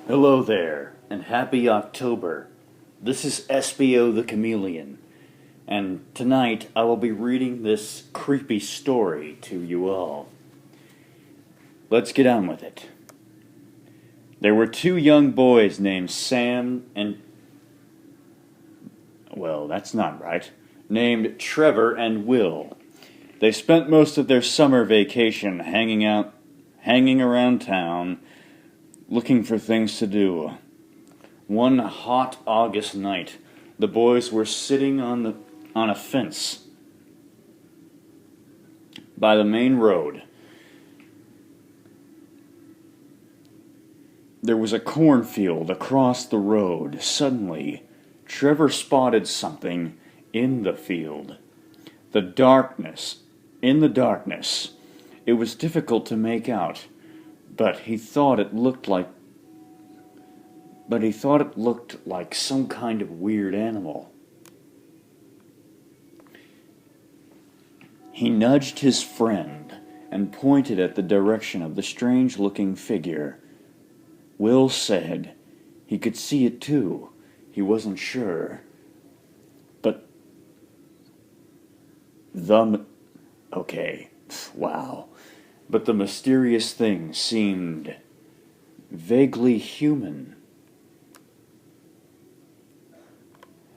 Hello there, and happy October. This is Espio the Chameleon, and tonight I will be reading this creepy story to you all. Let's get on with it. There were two young boys named Sam and... well, that's not right. Named Trevor and Will. They spent most of their summer vacation hanging around town, looking for things to do. One hot August night, the boys were sitting on a fence by the main road. There was a cornfield across the road. Suddenly, Trevor spotted something in the field. In the darkness, it was difficult to make out, but he thought it looked like some kind of weird animal. He nudged his friend and pointed at the direction of the strange-looking figure. Will said he could see it too. He wasn't sure. But the mysterious thing seemed vaguely human.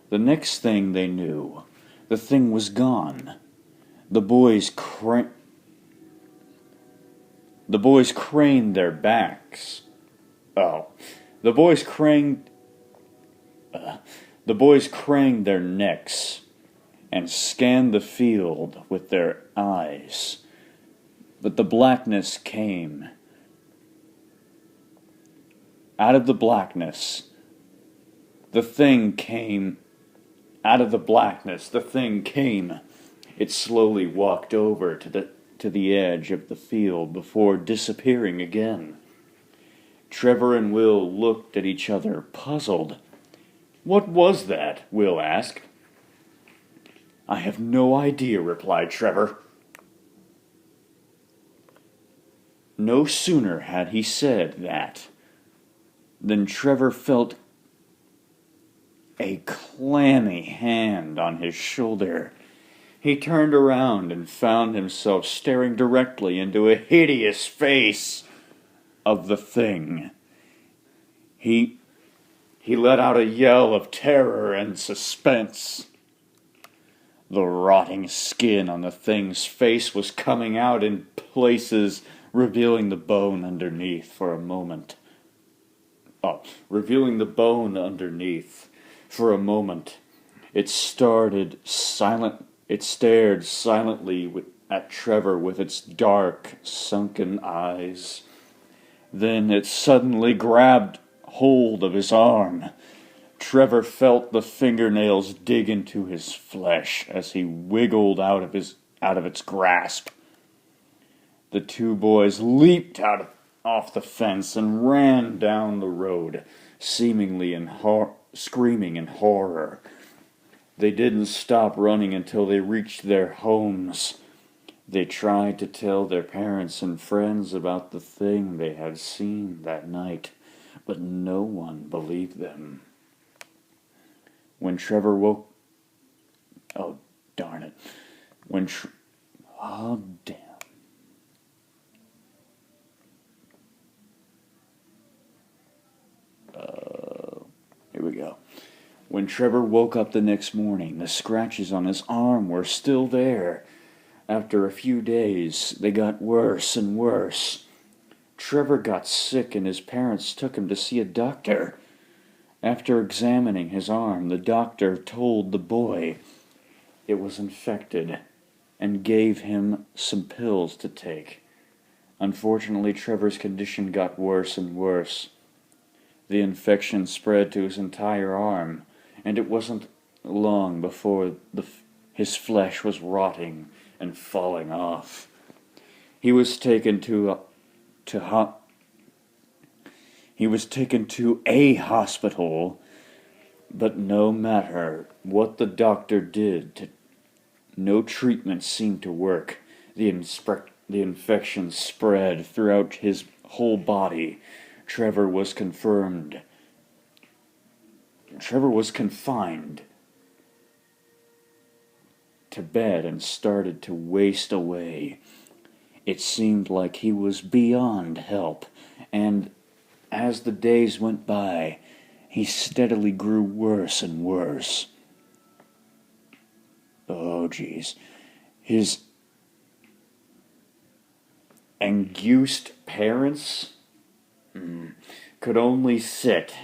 The next thing they knew, the thing was gone. The boys craned their backs. The boys craned their necks and scanned the field with their eyes. But the blackness came. Out of the blackness, the thing came. It slowly walked over to the edge of the field before disappearing again. Trevor and Will looked at each other, puzzled. "What was that?" Will asked. "I have no idea," replied Trevor. No sooner had he said that than Trevor felt a clammy hand on his shoulder. He turned around and found himself staring directly into a hideous face of the thing. He let out a yell of terror and suspense. The rotting skin on the thing's face was coming out in places, revealing the bone underneath for a moment. It stared silently at Trevor with its dark, sunken eyes. Then it suddenly grabbed hold of his arm. Trevor felt the fingernails dig into his flesh as he wiggled out of its grasp. The two boys leaped off the fence and ran down the road, seemingly screaming in horror. They didn't stop running until they reached their homes. They tried to tell their parents and friends about the thing they had seen that night, but no one believed them. When Trevor woke... Oh, darn it. Oh, damn. Here we go. When Trevor woke up the next morning, the scratches on his arm were still there. After a few days, they got worse and worse. Trevor got sick and his parents took him to see a doctor. After examining his arm, the doctor told the boy it was infected and gave him some pills to take. Unfortunately, Trevor's condition got worse and worse. The infection spread to his entire arm, and it wasn't long before his flesh was rotting and falling off. He was taken to a hospital, but no matter what the doctor did, no treatment seemed to work. The infection spread throughout his whole body. Trevor was confirmed. Trevor was confined to bed and started to waste away. It seemed like he was beyond help, and as the days went by, he steadily grew worse and worse. Oh, geez. His angused parents could only sit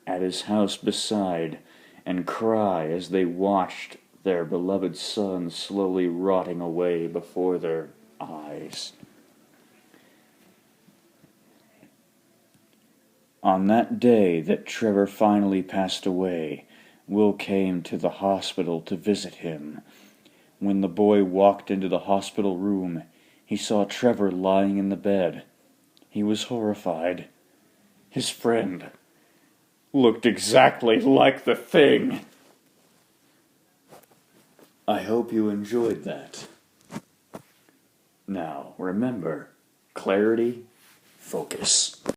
at his house beside and cry as they watched their beloved son slowly rotting away before their eyes. On that day that Trevor finally passed away, Will came to the hospital to visit him. When the boy walked into the hospital room, he saw Trevor lying in the bed. He was horrified. His friend looked exactly like the thing. I hope you enjoyed that. Now, remember, clarity, focus.